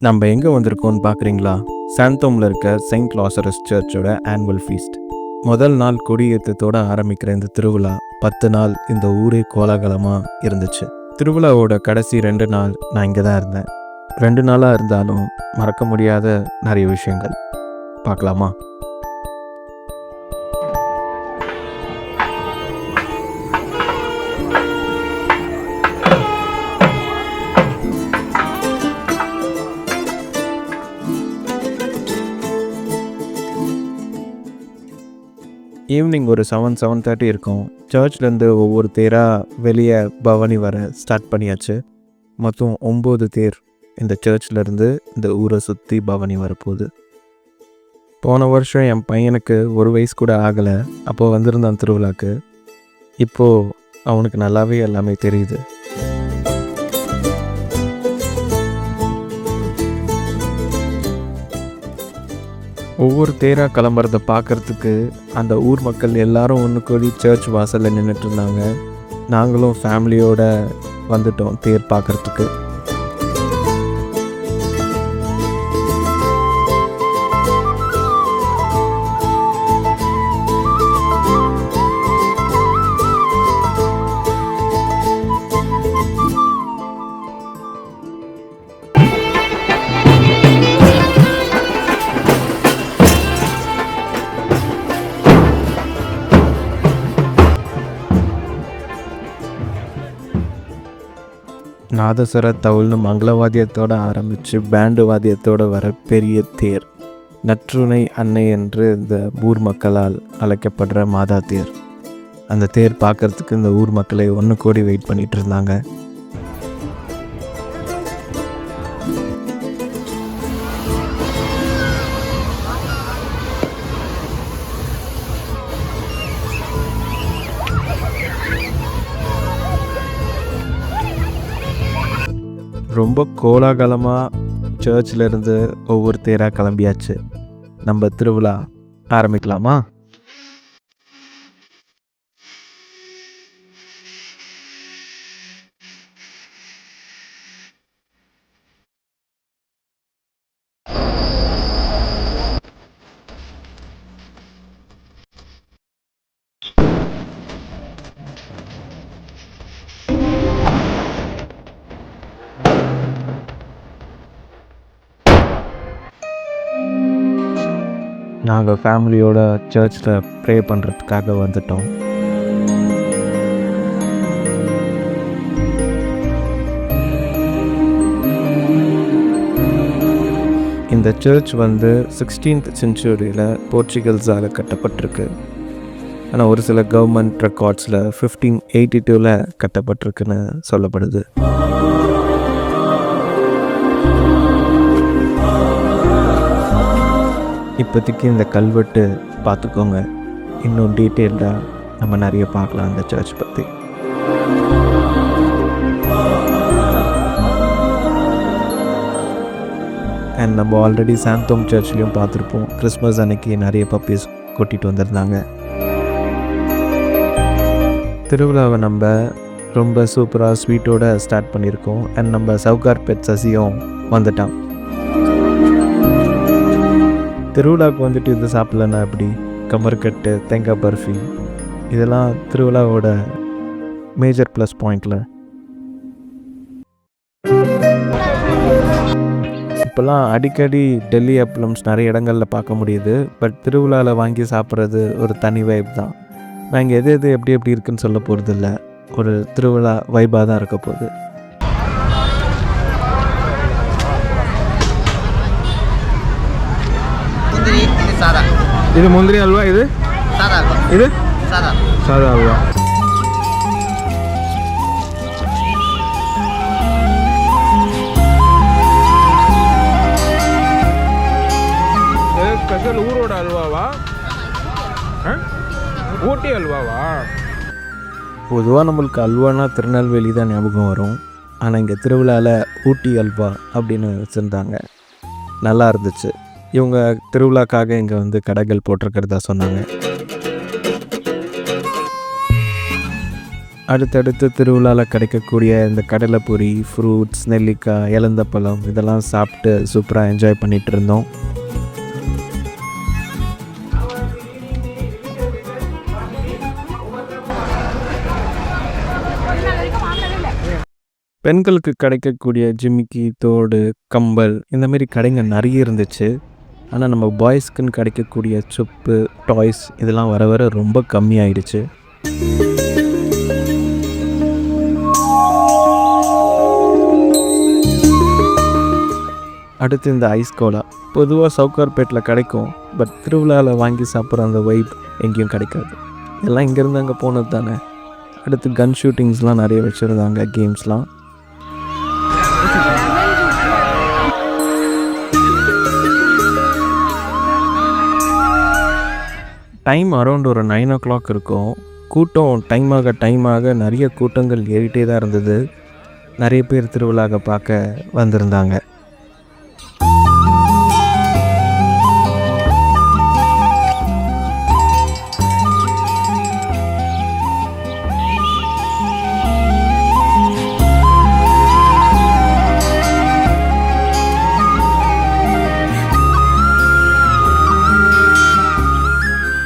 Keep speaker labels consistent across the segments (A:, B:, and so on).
A: நம்ம எங்கே வந்திருக்கோம்னு பார்க்குறீங்களா? சாந்தோமில் இருக்க செயின்ட் லாசரஸ் சர்ச்சோட ஆனுவல் ஃபீஸ்ட். முதல் நாள் கொடியேற்றத்தோடு ஆரம்பிக்கிற இந்த திருவிழா 10 நாள் இந்த ஊரே கோலாகலமாக இருந்துச்சு. திருவிழாவோட கடைசி 2 நாள் நான் இங்கே தான் இருந்தேன். 2 நாளாக இருந்தாலும் மறக்க முடியாத நிறைய விஷயங்கள் பார்க்கலாமா? ஈவினிங் ஒரு 7:30 இருக்கும். சர்ச்லேருந்து ஒவ்வொரு தேராக வெளியே பவனி வர ஸ்டார்ட் பண்ணியாச்சு. மொத்தம் 9 தேர் இந்த சர்ச்லேருந்து இந்த ஊரை சுற்றி பவனி வரப்போகுது. போன வருஷம் என் பையனுக்கு 1 வயசு கூட ஆகலை. அப்போது வந்திருந்தான் திருவிழாக்கு. இப்போது அவனுக்கு நல்லாவே எல்லாமே தெரியுது. ஒவ்வொரு தேராக கிளம்புறத பார்க்குறதுக்கு அந்த ஊர் மக்கள் எல்லாரும் ஒன்று கூடி சர்ச் வாசலில் நின்றுட்டு இருந்தாங்க. நாங்களும் ஃபேமிலியோடு வந்துட்டோம் தேர் பார்க்குறதுக்கு. நாதஸ்வர தவுள்னு மங்களவாத்தியத்தோடு ஆரம்பித்து பேண்டு வாத்தியத்தோடு வர பெரிய தேர் நற்றுணை அன்னை என்று இந்த ஊர் மக்களால் அழைக்கப்படுற மாதா தேர். அந்த தேர் பார்க்குறதுக்கு இந்த ஊர் மக்களை ஒன்று கூடி வெயிட் பண்ணிகிட்டு இருந்தாங்க. ரொம்ப கோலாகலமாக சர்ச்சில் ஒவ்வொரு தேராக கிளம்பியாச்சு. நம்ம திருவிழா ஆரம்பிக்கலாமா? நாங்கள் ஃபேமிலியோட சர்ச்சில் ப்ரே பண்ணுறதுக்காக வந்துட்டோம். இந்த சர்ச் 16th செஞ்சுரியில் போர்ச்சுகல்ஸால் கட்டப்பட்டிருக்கு. ஆனால் ஒரு சில கவர்மெண்ட் ரெக்கார்ட்ஸில் 1582 கட்டப்பட்டிருக்குன்னு சொல்லப்படுது. இப்போதைக்கு இந்த கல்வெட்டு பார்த்துக்கோங்க. இன்னும் டீட்டெயில்டாக நம்ம நிறைய பார்க்கலாம் இந்த சர்ச் பற்றி. அண்ட் நம்ம ஆல்ரெடி சாந்தோம் சர்ச்லேயும் பார்த்துருப்போம். கிறிஸ்மஸ் அன்னைக்கு நிறைய பப்பீஸ் கூட்டிகிட்டு வந்திருந்தாங்க. திருவிழாவை நம்ம ரொம்ப சூப்பராக ஸ்வீட்டோடு ஸ்டார்ட் பண்ணியிருக்கோம். அண்ட் நம்ம சவுகார் பெட் சசியும் வந்துட்டான். திருவிழாவுக்கு இது சாப்பிட்லன்னா எப்படி? கமர்கட்டு, தேங்காய் பர்ஃபி இதெல்லாம் திருவிழாவோட மேஜர் ப்ளஸ் பாயிண்டில். இப்போல்லாம் அடிக்கடி டெல்லி அப்பளம்ஸ் நிறைய இடங்களில் பார்க்க முடியுது. பட் திருவிழாவில் வாங்கி சாப்பிட்றது ஒரு தனி வைப் தான். நான் இங்கே எது எப்படி இருக்குன்னு சொல்ல போகிறது இல்லை. ஒரு திருவிழா வைப்பாக தான் இருக்க போகுது. இது முந்திரி அல்வா, இது இது சாதா அல்வா. ஸ்பெஷல் ஊரோட அல்வாவா? ஊட்டி அல்வாவா? பொதுவாக நம்மளுக்கு அல்வானா திருநெல்வேலி தான் ஞாபகம் வரும். ஆனால் இங்கே திருவிழாவில் ஊட்டி அல்வா அப்படின்னு வச்சுருந்தாங்க. நல்லா இருந்துச்சு. இவங்க திருவிழாக்காக இங்கே கடைகள் போட்டிருக்கிறதா சொன்னாங்க. அடுத்தடுத்து திருவிழாவில் கிடைக்கக்கூடிய இந்த கடலைப்பொரி, ஃப்ரூட்ஸ், நெல்லிக்காய், இலந்தப்பழம் இதெல்லாம் சாப்பிட்டு சூப்பராக என்ஜாய் பண்ணிகிட்டு இருந்தோம். பெண்களுக்கு கிடைக்கக்கூடிய ஜிமிக்கி, தோடு, கம்பல் இந்தமாரி கடைங்க நிறைய இருந்துச்சு. ஆனால் நம்ம பாய்ஸ்க்குன்னு கிடைக்கக்கூடிய சொப்பு, டாய்ஸ் இதெல்லாம் வர வர ரொம்ப கம்மியாயிடுச்சு. அடுத்து இந்த ஐஸ் கோலா பொதுவாக சவுகார்பேட்டில் கிடைக்கும். பட் திருவிழாவில் வாங்கி சாப்பிட்ற அந்த வைப் எங்கேயும் கிடைக்காது. எல்லாம் இங்கேருந்து அங்கே போனது தானே. அடுத்து கன் ஷூட்டிங்ஸ்லாம் நிறைய வச்சுருந்தாங்க, கேம்ஸ்லாம். டைம் அரௌண்ட் ஒரு 9 o'clock இருக்கும். கூட்டம் டைம் ஆக நிறைய கூட்டங்கள் ஏறிட்டே தான் இருந்தது. நிறைய பேர் திருவிழாவை பார்க்க வந்திருந்தாங்க.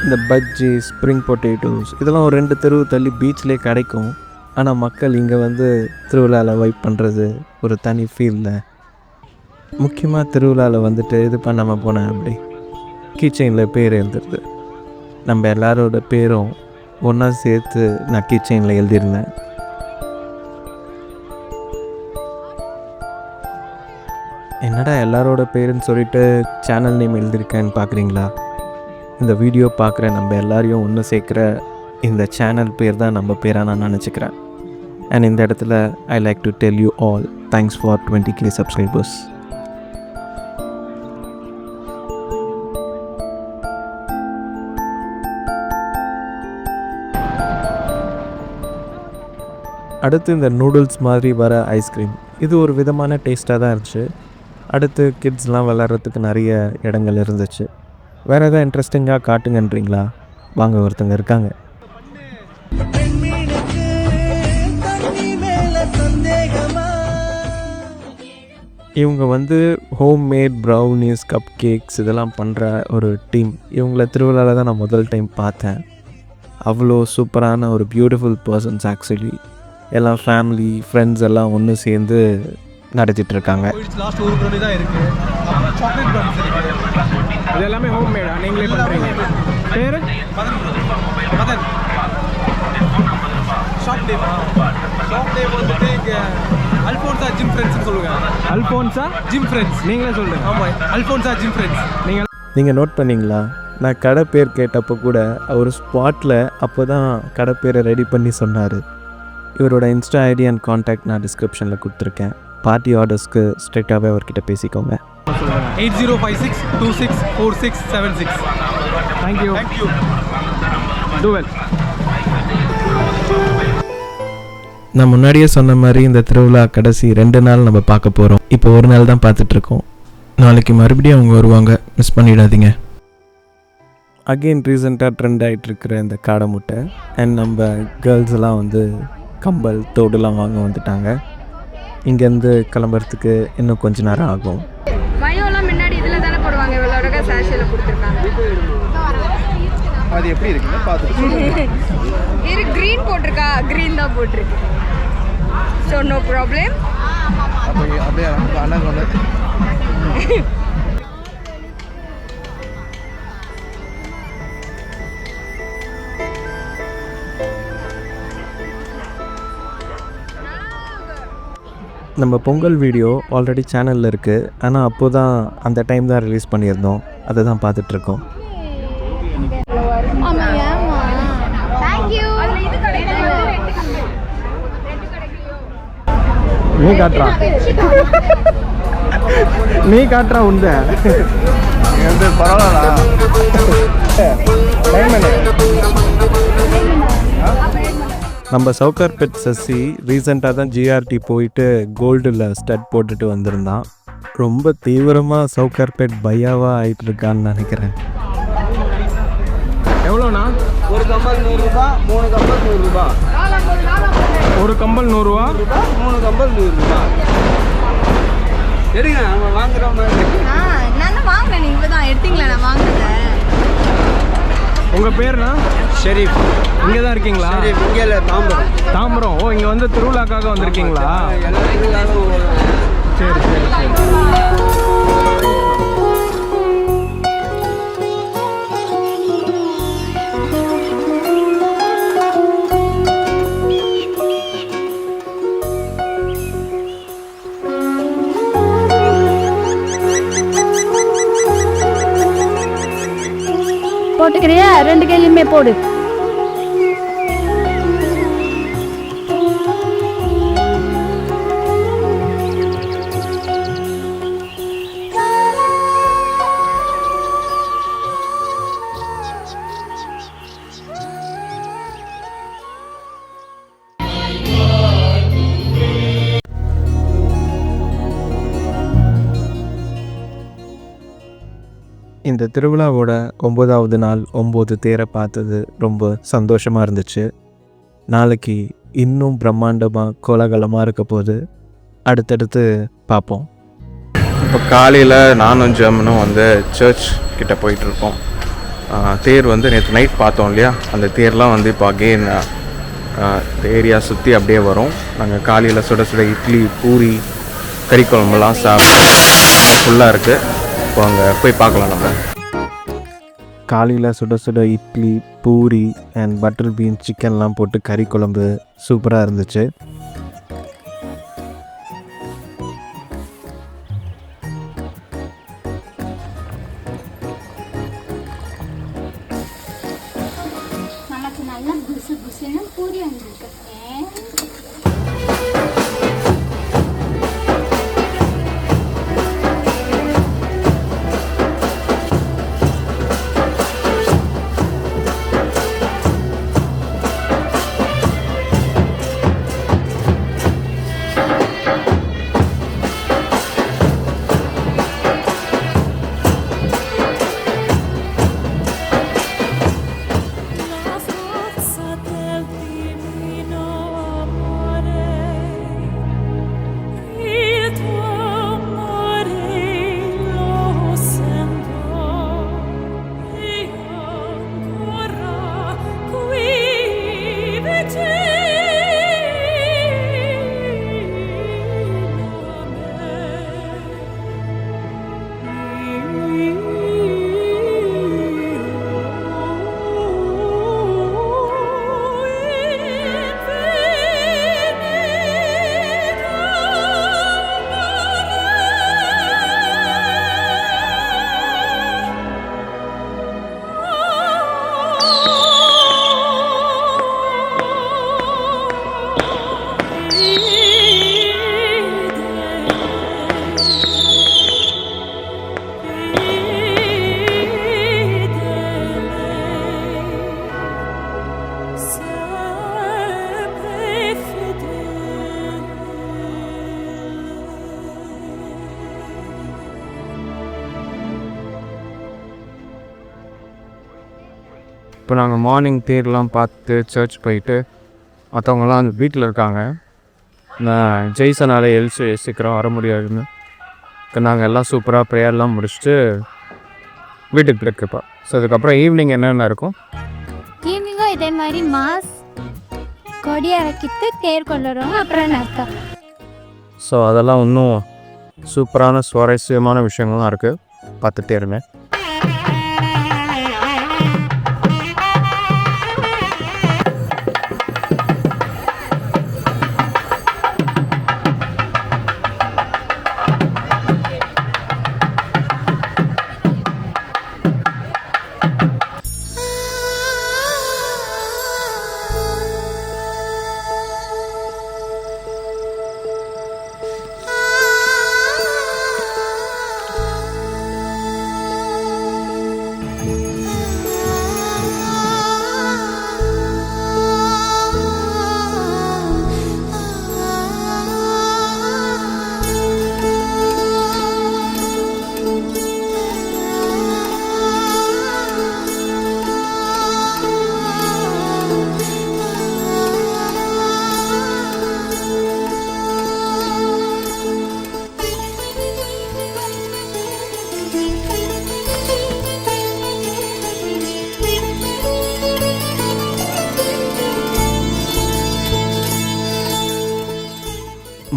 A: இந்த பஜ்ஜி, ஸ்ப்ரிங் பொட்டேட்டோஸ் இதெல்லாம் ஒரு 2 தெருவு தள்ளி பீச்லேயே கிடைக்கும். ஆனால் மக்கள் இங்கே வந்து திருவிழாவில் வைப் பண்ணுறது ஒரு தனி ஃபீலில். முக்கியமாக திருவிழாவில் வந்துட்டு இது பண்ணாமல் போனேன். அப்படி கீச்செயினில் பேர் எழுதுறது, நம்ம எல்லாரோட பேரும் ஒன்றா சேர்த்து நான் கீச்செயினில் எழுதியிருந்தேன். என்னடா எல்லாரோட பேருன்னு சொல்லிட்டு சேனல் நேம் எழுதியிருக்கேன்னு பார்க்குறீங்களா? இந்த வீடியோ பார்க்குற நம்ம எல்லாரையும் ஒன்று சேர்க்குற இந்த சேனல் பேர் தான் நம்ம பேராக நான் நினச்சிக்கிறேன். அண்ட் இந்த இடத்துல I like to tell you all thanks for 20K subscribers. அடுத்து இந்த நூடுல்ஸ் மாதிரி வர ஐஸ்கிரீம், இது ஒரு விதமான டேஸ்ட்டாக தான் இருந்துச்சு. அடுத்து கிட்ஸ்லாம் விளாட்றதுக்கு நிறைய இடங்கள் இருந்துச்சு. வேறு எதாவது இன்ட்ரெஸ்டிங்காக காட்டுங்கன்றீங்களா? வாங்க, ஒருத்தங்க இருக்காங்க. இவங்க வந்து home made brownies, cup cakes இதெல்லாம் பண்ணுற ஒரு டீம். இவங்கள திருவிழாவில் தான் நான் முதல் டைம் பார்த்தேன். அவ்வளோ சூப்பரான ஒரு பியூட்டிஃபுல் பர்சன்ஸ். ஆக்சுவலி எல்லாம் ஃபேமிலி, ஃப்ரெண்ட்ஸ் எல்லாம் ஒன்று சேர்ந்து நடத்திட்டுருக்காங்க.
B: இது எல்லாமே ஹோம் மேடா? நீங்களே பண்ணுறீங்க? பேர் மதன். ஷாப் நேம் வந்துட்டு இங்கே அல்ஃபோன்ஸா ஜிம் ஃப்ரெண்ட்ஸ்னு சொல்லுங்கள். அல்ஃபோன்ஸா ஜிம் ஃப்ரெண்ட்ஸ் நீங்களே சொல்லுங்கள். ஆமாம், அல்ஃபோன்ஸா ஜிம் ஃப்ரெண்ட்ஸ்.
A: நீங்கள் நோட் பண்ணிங்களா? நான் கடை பேர் கேட்டப்போ கூட அவர் ஸ்பாட்டில் அப்போ தான் கடை பேரை ரெடி பண்ணி சொன்னார். இவரோட இன்ஸ்டா ஐடி அண்ட் கான்டாக்ட் நான் டிஸ்கிரிப்ஷனில் கொடுத்துருக்கேன். பார்ட்டி ஆர்டர்ஸ்க்கு ஸ்ட்ரெயிட்டாகவே அவர்கிட்ட பேசிக்கோங்க.
B: 8056264676. தேங்க்யூ. Two well.
A: நான் முன்னாடியே சொன்ன மாதிரி இந்த திருவிழா கடைசி 2 நாள் நம்ம பார்க்க போகிறோம். இப்போ ஒரு நாள் தான் பார்த்துட்ருக்கோம். நாளைக்கு மறுபடியும் அவங்க வருவாங்க, மிஸ் பண்ணிடாதீங்க. அகெயின் ரீசெண்டாக ட்ரெண்ட் ஆகிட்டுருக்கிற இந்த காடை முட்டை அண்ட் நம்ம கேர்ள்ஸ் எல்லாம் வந்து கம்பல், தோடுலாம் வாங்க வந்துட்டாங்க. இங்கேருந்து கிளம்புறதுக்கு இன்னும் கொஞ்ச நேரம் ஆகும்.
C: மயோலாம் முன்னாடி இதில் தானே போடுவாங்க, இவ்வளோ அழகாக சாஷியில் கொடுத்துருக்காங்க.
B: அது எப்படி இருக்குன்னு பார்த்துட்டு
C: இது க்ரீன் போட்டிருக்கா, க்ரீன் தான் போட்டிருக்கு. So no problem.
B: அப்படியே அண்ணன் கொண்டு
A: நம்ம பொங்கல் வீடியோ ஆல்ரெடி சேனலில் இருக்குது. ஆனால் அப்போ தான் அந்த டைம் தான் ரிலீஸ் பண்ணியிருந்தோம். அதை தான் பார்த்துட்ருக்கோம். நீ காட்டுறா உண்ட
B: பரவாயில்ல.
A: நம்ம சவுகார்பேட் சசி ரீசெண்டாக தான் ஜிஆர்டி போயிட்டு கோல்டில் ஸ்டட் போட்டுட்டு வந்திருந்தான். ரொம்ப தீவிரமாக சவுகார்பேட் பையாவாக ஆகிட்டு இருக்கான்னு நினைக்கிறேன்.
B: எவ்வளோண்ணா?
D: ஒரு கம்பல் 100 ரூபா, 3 கம்பல் 100 ரூபா.
B: ஒரு கம்பல் 100 ரூபா,
D: 3 கம்பல் 100 ரூபா. எடுங்க, நம்ம வாங்குற மாதிரி.
C: நான் தான் வாங்கினேன், நீங்கள் தான் எடுத்தீங்களா? நான் வாங்கினேன்.
B: உங்கள் பேர்னா?
D: ஷெரீஃப்.
B: இங்கே தான் இருக்கீங்களா?
D: ஷெரீஃப் இங்கே இல்லை, தாம்பரம்.
B: தாம்பரம். ஓ, இங்கே வந்து திருவிழாக்காக வந்திருக்கீங்களா?
D: எல்லா திருவிழாவும்
B: சரி சரி சரி.
E: போட்டுக்கிறியா? 2 கையிலுமே போடு.
A: இந்த திருவிழாவோட 9வது நாள் 9 தேரை பார்த்தது ரொம்ப சந்தோஷமாக இருந்துச்சு. நாளைக்கு இன்னும் பிரம்மாண்டமாக கோலாகலமாக இருக்க போது அடுத்தடுத்து பார்ப்போம்.
F: இப்போ காலையில் நானும் ஜெர்மனும் வந்து சர்ச் கிட்ட போயிட்டுருக்கோம். தேர் வந்து நேற்று நைட் பார்த்தோம் இல்லையா, அந்த தேர்லாம் வந்து இப்போ அகெயின் ஏரியா சுற்றி அப்படியே வரும். நாங்கள் காலையில் சுட சுட இட்லி, பூரி, கறி குழம்புலாம் ஃபுல்லாக இருக்குது. இப்போ அங்கே போய் பார்க்கலாம். நம்ம
A: காலையில் சுட சுட idli, puri and butter beans, சிக்கன்லாம் போட்டு கறி குழம்பு சூப்பராக இருந்துச்சு.
E: நமக்கு நல்லா புசு புசுன்னு பூரி வந்திருக்கு.
F: இப்போ நாங்கள் மார்னிங் தேர்லாம் பார்த்து சர்ச் போயிட்டு மற்றவங்களாம் அந்த வீட்டில் இருக்காங்க. நான் ஜெய்சனால் எழுச்சி சீக்கிரம் வர முடியாதுன்னு நாங்கள் எல்லாம் சூப்பராக ப்ரேயர்லாம் முடிச்சுட்டு வீட்டுக்கு இருக்குப்பா. ஸோ அதுக்கப்புறம் ஈவினிங் என்னென்ன இருக்கும்?
E: ஈவினிங்கும் இதே மாதிரி மாஸ் கொடி இறக்கிட்டு தேர் கொண்டு வருவாங்க. அப்புறம் நர்த்தம்.
F: ஸோ அதெல்லாம் இன்னும் சூப்பரான சுவாரஸ்யமான விஷயங்கள்லாம் இருக்குது, பார்த்துட்டே இருந்தேன்.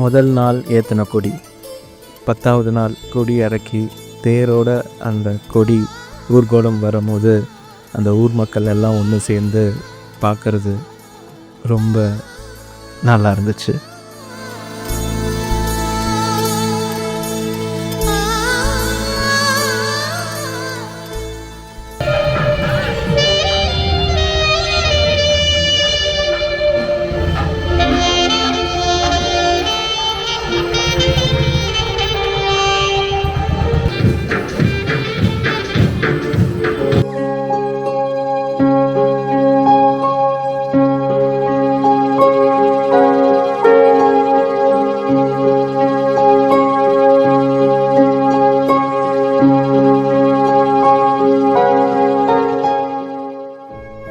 A: முதல் நாள் ஏற்றின கொடி, 10வது நாள் கொடி இறக்கி தேரோட அந்த கொடி ஊர்கோலம் வரும்போது அந்த ஊர் மக்கள் எல்லாம் ஒன்று சேர்ந்து பார்க்குறது ரொம்ப நல்லா இருந்துச்சு.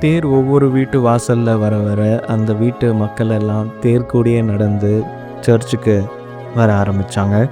A: தேர் ஒவ்வொரு வீட்டு வாசலில் வர வர அந்த வீட்டு மக்கள் எல்லாம் தேர் கூடியே நடந்து சர்ச்சுக்கு வர ஆரம்பித்தாங்க.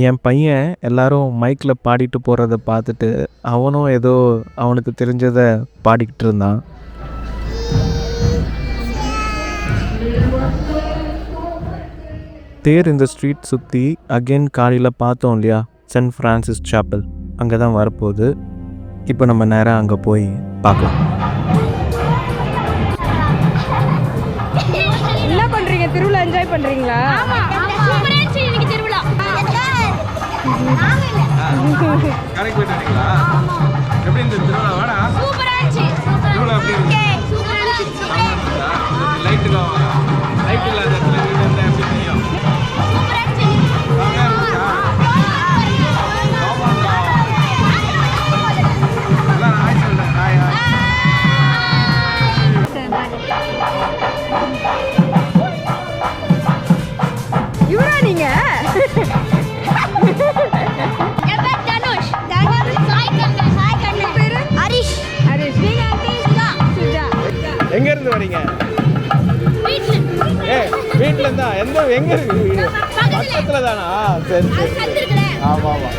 A: என் பையன் எல்லாரும் மைக்கில் பாடிட்டு போகிறத பார்த்துட்டு அவனும் ஏதோ அவனுக்கு தெரிஞ்சதை பாடிக்கிட்டு இருந்தான். தேர் இந்த ஸ்ட்ரீட் சுற்றி அகெயின் காலையில் பார்த்தோம் இல்லையா, சென்ட் ஃப்ரான்சிஸ் சாப்பல், அங்கே தான் வரப்போகுது. இப்போ நம்ம நேராக அங்கே போய் பார்க்கலாம்.
C: என்ன பண்ணுறீங்க? திருவிழா என்ஜாய் பண்ணுறீங்களா?
B: கடைக்கு போயிட்டு வரீங்களா? எப்படி இந்த திருவிழா? வாடா. திருவிழா எப்படி இருக்கு? லைட் இல்லாத இடத்துல இருந்தா எப்படி தெரியும்?
C: இவரா நீங்க?
B: எங்க இருந்து வரீங்க? வீட்டுல இருந்தா? எங்க இருக்கு வீடு? பக்கத்துல தானா? சரி சரி. ஆமா ஆமா.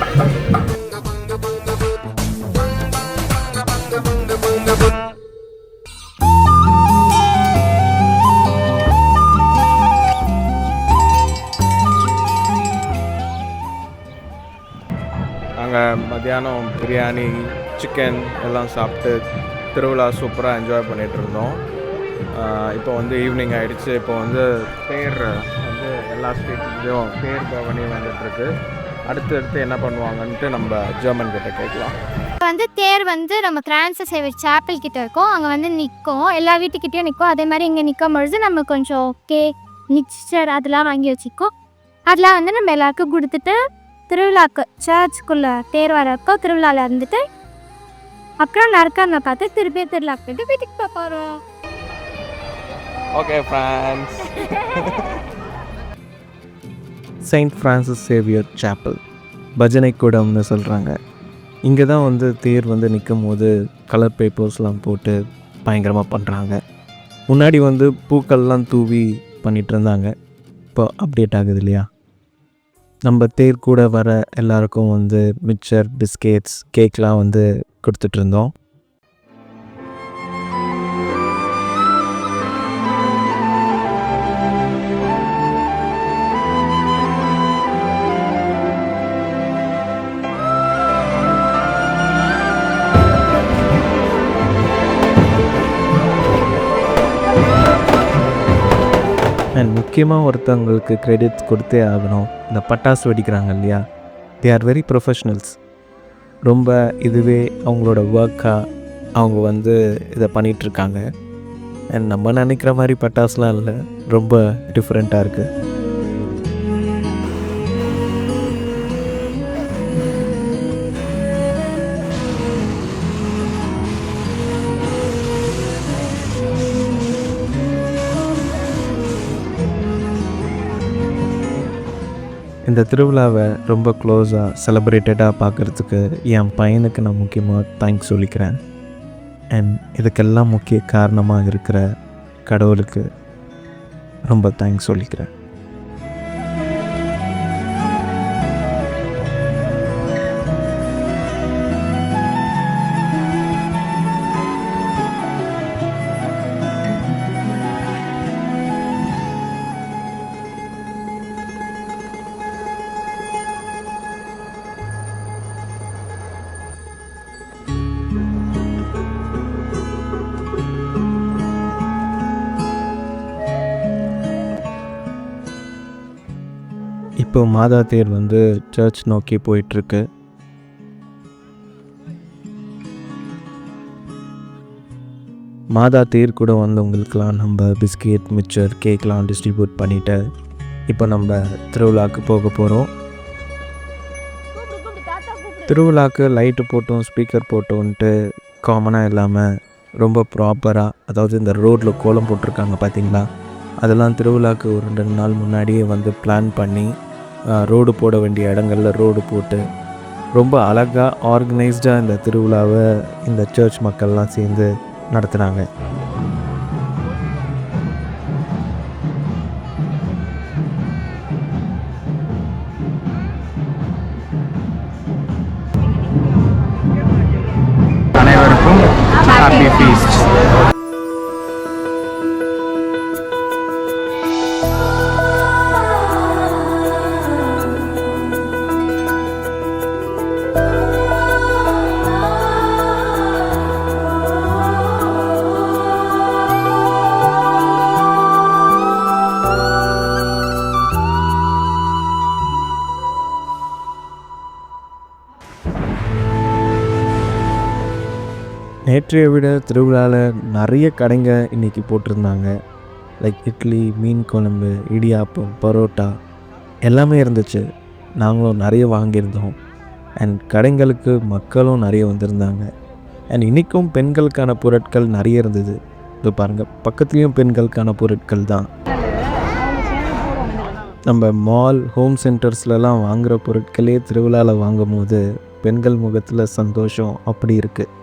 B: நாங்கள் மத்தியானம் பிரியாணி, சிக்கன் எல்லாம் சாப்பிட்டு திருவிழா சூப்பராக என்ஜாய் பண்ணிகிட்டு இருந்தோம். இப்போ வந்து ஈவினிங் ஆகிடுச்சு. இப்போ வந்து தேர் வந்து எல்லா ஸ்ட்ரீட்லேயும் தேர் பவனி வந்துட்டுருக்கு. அடுத்து என்ன பண்ணுவாங்கன்ட்டு நம்ம ஜெர்மன் கிட்ட கேட்கலாம்.
E: வந்து தேர் வந்து நம்ம பிரான்சிஸ் சேவியர் சாப்பல் கிட்ட இருக்கோம், அங்கே வந்து நிற்கும், எல்லா வீட்டுக்கிட்டேயும் நிற்கும். அதே மாதிரி இங்கே நிற்கும் பொழுது நம்ம கொஞ்சம் மிக்சர் அதெல்லாம் வாங்கி வச்சுக்கோ. அதெல்லாம் வந்து நம்ம எல்லாருக்கும் கொடுத்துட்டு திருவிழாக்கு சர்ச்சுக்குள்ளே தேர் வரப்போ திருவிழாவில் இருந்துட்டு அப்புறம் நறுக்காங்க பார்த்து திருப்பி திருவிழாக்கு போயிட்டு வீட்டுக்கு போகிறோம்.
B: Okay friends.
A: Saint Francis Xavier chapel, பஜனை கூடம்னு சொல்கிறாங்க. இங்கே தான் வந்து தேர் வந்து நிற்கும் போது கலர் பேப்பர்ஸ்லாம் போட்டு பயங்கரமாக பண்ணுறாங்க. முன்னாடி வந்து பூக்கள்லாம் தூவி பண்ணிகிட்டு இருந்தாங்க, இப்போ அப்டேட் ஆகுது இல்லையா. நம்ம தேர் கூட வர எல்லாருக்கும் வந்து மிக்சர், பிஸ்கெட்ஸ், கேக்லாம் வந்து கொடுத்துட்ருந்தோம். அண்ட் முக்கியமாக ஒருத்தவங்களுக்கு கிரெடிட் கொடுத்தே ஆகணும். இந்த பட்டாசு வெடிக்கிறாங்க இல்லையா, தே ஆர் வெரி ப்ரொஃபஷ்னல்ஸ். ரொம்ப இதுவே அவங்களோட ஒர்க்காக அவங்க வந்து இதை பண்ணிகிட்ருக்காங்க. அண்ட் நம்ம நினைக்கிற மாதிரி பட்டாசுலாம் இல்லை, ரொம்ப டிஃப்ரெண்ட்டாக இருக்குது. இந்த திருவிழாவை ரொம்ப க்ளோஸாக செலிப்ரேட்டடாக பார்க்குறதுக்கு என் பையனுக்கு நான் முக்கியமாக தேங்க்ஸ் சொல்லிக்கிறேன். அண்ட் இதுக்கெல்லாம் முக்கிய காரணமாக இருக்கிற கடவுளுக்கு ரொம்ப தேங்க்ஸ் சொல்லிக்கிறேன். இப்போ மாதா தேர் வந்து சர்ச் நோக்கி போயிட்டுருக்கு. மாதா தேர் கூட வந்தவங்களுக்கெலாம் நம்ம பிஸ்கெட், மிக்சர், கேக்லாம் டிஸ்ட்ரிபியூட் பண்ணிவிட்டு இப்போ நம்ம திருவிழாவுக்கு போக போகிறோம். திருவிழாவுக்கு லைட்டு போட்டோம், ஸ்பீக்கர் போட்டோன்ட்டு காமனாக இல்லாமல் ரொம்ப ப்ராப்பராக, அதாவது இந்த ரோட்டில் கோலம் போட்டிருக்காங்க பார்த்தீங்களா, அதெல்லாம் திருவிழாவுக்கு ஒரு 2 நாள் முன்னாடியே வந்து பிளான் பண்ணி ரோடு போட வேண்டிய இடங்களில் ரோடு போட்டு ரொம்ப அழகாக ஆர்கனைஸ்டாக இந்த திருவிழாவை இந்த சர்ச் மக்கள்லாம் சேர்ந்து நடத்துனாங்க.
F: அனைவருக்கும் ஹாப்பி ஃபீஸ்ட்.
A: நேற்றைய விட திருவிழாவில் நிறைய கடைங்க இன்றைக்கி போட்டிருந்தாங்க. லைக் இட்லி, மீன் குழம்பு, இடியாப்பம், பரோட்டா எல்லாமே இருந்துச்சு. நாங்களும் நிறைய வாங்கியிருந்தோம். அண்ட் கடைங்களுக்கு மக்களும் நிறைய வந்திருந்தாங்க. அண்ட் இன்றைக்கும் பெண்களுக்கான பொருட்கள் நிறைய இருந்தது. இது பாருங்கள், பக்கத்துலேயும் பெண்களுக்கான பொருட்கள் தான். நம்ம மால், ஹோம் சென்டர்ஸ்லலாம் வாங்குகிற பொருட்களே திருவிழாவில் வாங்கும் போது பெண்கள் முகத்தில் சந்தோஷம் அப்படி இருக்குது.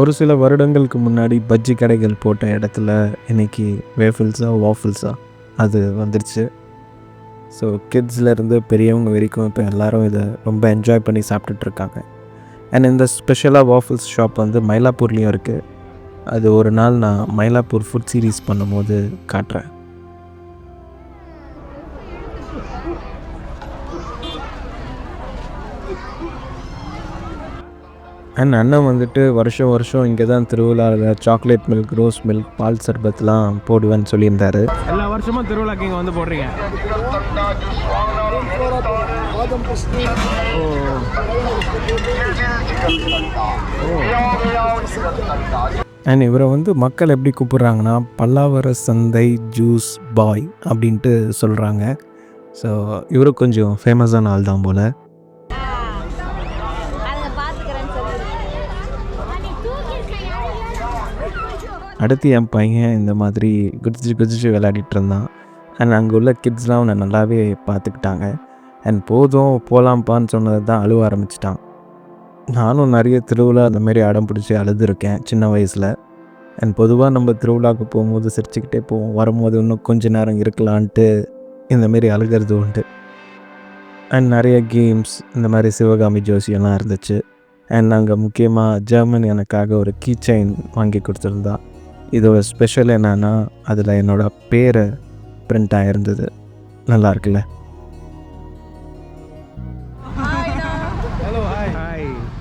A: ஒரு சில வருடங்களுக்கு முன்னாடி பஜ்ஜி கடைகள் போட்ட இடத்துல இன்றைக்கி வாஃபிள்ஸா அது வந்துடுச்சு. ஸோ கிட்ஸ்லேருந்து பெரியவங்க வரைக்கும் இப்போ எல்லோரும் இதை ரொம்ப என்ஜாய் பண்ணி சாப்பிட்டுட்ருக்காங்க. அண்ட் இந்த ஸ்பெஷலாக வாஃபிள்ஸ் ஷாப் வந்து மயிலாப்பூர்லேயும் இருக்குது. அது ஒரு நாள் நான் மயிலாப்பூர் ஃபுட் சீரீஸ் பண்ணும்போது காட்டுறேன். அண்ட் அண்ணன் வந்துட்டு வருஷம் இங்கே தான் திருவிழாவில் சாக்லேட் மில்க், ரோஸ் மில்க், பால் சர்பத்லாம் போடுவேன்னு சொல்லியிருந்தார்.
B: எல்லா வருஷமும் திருவிழாக்கு இங்கே வந்து போடுறீங்க?
A: அண்ட் இவரை வந்து மக்கள் எப்படி கூப்பிட்றாங்கன்னா பல்லாவர சந்தை ஜூஸ் பாய் அப்படின்ட்டு சொல்கிறாங்க. ஸோ இவரு கொஞ்சம் ஃபேமஸான ஆள் தான் போல். அடுத்து என் பையன் இந்த மாதிரி குதிச்சு விளையாடிட்டு இருந்தான். அண்ட் அங்கே உள்ள கிட்ஸ்லாம் அவனை நல்லாவே பார்த்துக்கிட்டாங்க. அண்ட் போகலாம்ப்பான்னு சொன்னது தான் அழுவ ஆரம்பிச்சிட்டான். நானும் நிறைய திருவிழா அந்த மாதிரி அடம் பிடிச்சி அழுதுருக்கேன் சின்ன வயசில். அண்ட் பொதுவாக நம்ம திருவிழாவுக்கு போகும்போது சிரிச்சுக்கிட்டே போவோம், வரும்போது இன்னும் கொஞ்சம் நேரம் இருக்கலான்ட்டு இந்தமாரி அழுகிறது உண்டு. அண்ட் நிறைய கேம்ஸ், இந்த மாதிரி சிவகாமி ஜோசியெல்லாம் இருந்துச்சு. அண்ட் அங்கே முக்கியமாக ஜெர்மன் எனக்காக ஒரு கீ செயின் வாங்கி கொடுத்துருந்தா. இதோட ஸ்பெஷல் என்னென்னா அதில் என்னோடய பேரை பிரிண்ட் ஆகிருந்தது. நல்லா இருக்குல்ல?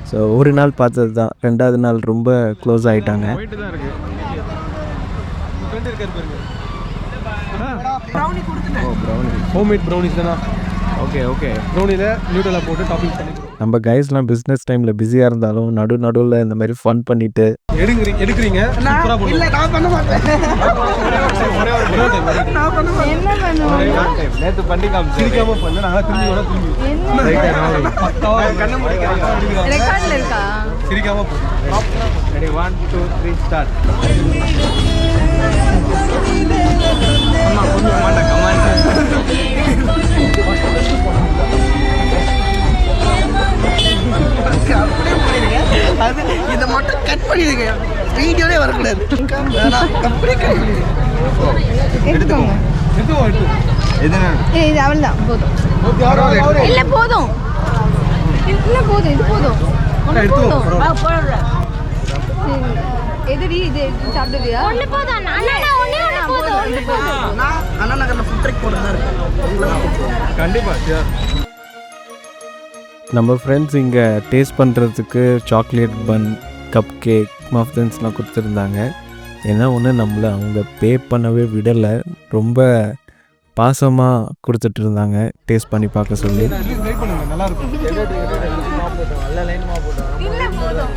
A: ஸோ ஒரு நாள் பார்த்தது தான், 2வது நாள் ரொம்ப க்ளோஸ் ஆகிட்டாங்க.
B: ஹோம்மேட் ப்ரௌனிஸ் தானா? ஓகே ப்ரௌனியில் நியூட்ரலா போட்டு டாப்பிங் பண்ணி
A: நம்ம கைஸ்லாம் பிஸ்னஸ் டைமில் பிஸியாக இருந்தாலும் நடுவில் இந்த மாதிரி ஃபன் பண்ணிவிட்டு
B: எடுக்கிறீங்க. நேற்று பண்ணி சிரிக்காம பண்ண நாங்கள் சிரிக்காம ரெடி 1 2 3 ஸ்டார்ட். கொஞ்சம்
D: பண்ணிடுங்க, வீடியோவே வரக்கூடாது. வேணாம், அப்படியே cut பண்ணிடுங்க.
C: எடுத்துக்கோங்க. இது அவ்வளோதான் போதும். இல்லை போதும், இல்லை போதும், இது போதும். எதுடி இது சாப்பிடுவியா?
E: ஒன்று போதும் அண்ணா. அண்ணா ஒன்றே ஒன்று போதும், ஒன்று போதும்.
D: நான் அண்ணா நகரில் ஃபுட் ட்ரெக் போடுறதா இருக்கு.
B: கண்டிப்பாக
A: நம்ம ஃப்ரெண்ட்ஸ் இங்கே டேஸ்ட் பண்ணுறதுக்கு சாக்லேட் பன், கப் கேக், மஃப்டின்ஸ்லாம் கொடுத்துருந்தாங்க. ஏன்னா ஒன்று நம்மளை அவங்க பே பண்ணவே விடலை, ரொம்ப பாசமாக கொடுத்துட்டு இருந்தாங்க டேஸ்ட் பண்ணி பார்க்க சொல்லி.
C: இல்லை போதும்.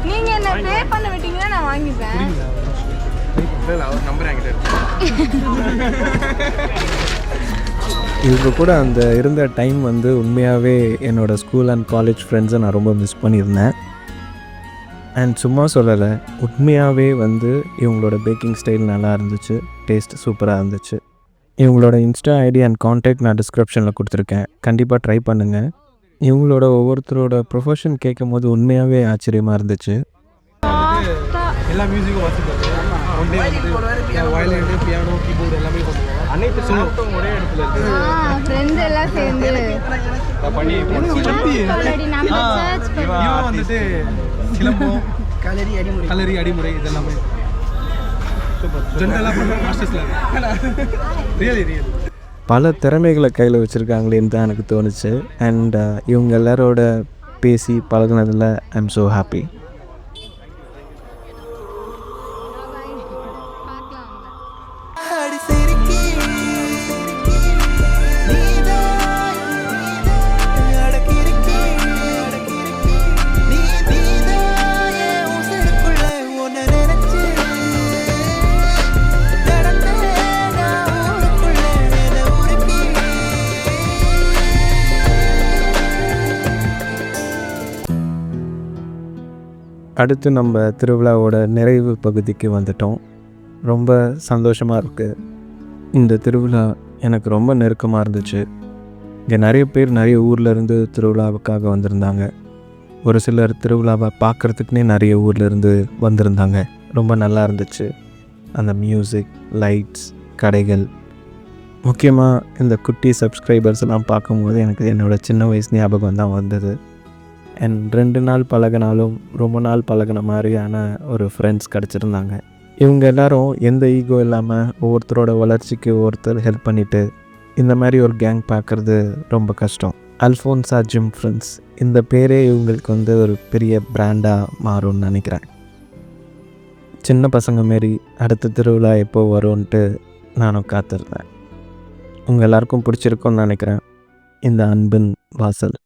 C: நீங்கள் என்ன பே பண்ண விட்டீங்கன்னா நான் வாங்கிப்பேன்.
B: அவர் நம்பர் என்கிட்ட இருக்கு.
A: இவங்க கூட அந்த இருந்த டைம் வந்து உண்மையாகவே என்னோடய ஸ்கூல் அண்ட் காலேஜ் ஃப்ரெண்ட்ஸை நான் ரொம்ப மிஸ் பண்ணியிருந்தேன். அண்ட் சும்மா சொல்லலை, உண்மையாகவே வந்து இவங்களோட பேக்கிங் ஸ்டைல் நல்லா இருந்துச்சு, டேஸ்ட் சூப்பராக இருந்துச்சு. இவங்களோட இன்ஸ்டா ஐடி அண்ட் கான்டாக்ட் நான் டிஸ்கிரிப்ஷனில் கொடுத்துருக்கேன், கண்டிப்பாக ட்ரை பண்ணுங்கள். இவங்களோட ஒவ்வொருத்தரோட ப்ரொஃபஷன் கேட்கும் போது உண்மையாகவே ஆச்சரியமாக இருந்துச்சு.
B: எல்லா மியூசிக்கும் வாசிப்பாங்க. வயலின், பியானோ, கீபோர்டு எல்லாமே பண்ணுவாங்க. அனைத்து சாப்பிட்டும் ஒரே இடத்துல இருக்கு.
C: ஃப்ரெண்ட்ஸ் எல்லாம் சேர்ந்து
B: பண்ணி
E: ஆல்ரெடி நம்ம சர்ச்
B: இவன் வந்துட்டு சிலம்பம்,
D: கலரி அடிமுறை
B: கலரி, அடிமுறை இதெல்லாமே சூப்பர். ஜென்ரலாக பண்ண மாஸ்டர்ஸில் ரியலி
A: பல திறமைகளை கையில் வச்சுருக்காங்களேன்னு தான் எனக்கு தோணுச்சு. அண்ட் இவங்க எல்லாரோட பேசி பழகுனதில் ஐ எம் ஸோ ஹாப்பி. அடுத்து நம்ம திருவிழாவோட நிறைவு பகுதிக்கு வந்துட்டோம். ரொம்ப சந்தோஷமாக இருக்குது. இந்த திருவிழா எனக்கு ரொம்ப நெருக்கமாக இருந்துச்சு. இங்கே நிறைய பேர் நிறைய ஊர்லேருந்து திருவிழாவுக்காக வந்திருந்தாங்க. ஒரு சிலர் திருவிழாவை பார்க்குறதுக்குனே நிறைய ஊர்லேருந்து வந்திருந்தாங்க. ரொம்ப நல்லா இருந்துச்சு. அந்த மியூசிக், லைட்ஸ், கடைகள், முக்கியமாக இந்த குட்டி சப்ஸ்கிரைபர்ஸ் எல்லாம் பார்க்கும்போது எனக்கு என்னோடய சின்ன வயசு ஞாபகம் தான் வந்தது. அண்ட் 2 நாள் பழகினாலும் ரொம்ப நாள் பழகின மாதிரியான ஒரு ஃப்ரெண்ட்ஸ் கிடச்சிருந்தாங்க. இவங்க எல்லோரும் எந்த ஈகோ இல்லாமல் ஒவ்வொருத்தரோட வளர்ச்சிக்கு ஒருத்தர் ஹெல்ப் பண்ணிவிட்டு இந்த மாதிரி ஒரு கேங் பார்க்குறது ரொம்ப கஷ்டம். அல்ஃபோன்ஸா ஜிம் ஃப்ரெண்ட்ஸ், இந்த பேரே இவங்களுக்கு வந்து ஒரு பெரிய பிராண்டாக மாறும்னு நினைக்கிறேன். சின்ன பசங்க மாரி அடுத்த திருவிழா எப்போ வரும்ன்ட்டு நானும் காத்திருந்தேன். உங்கள் எல்லாருக்கும் பிடிச்சிருக்கும்னு நினைக்கிறேன் இந்த அன்பின் வாசல்.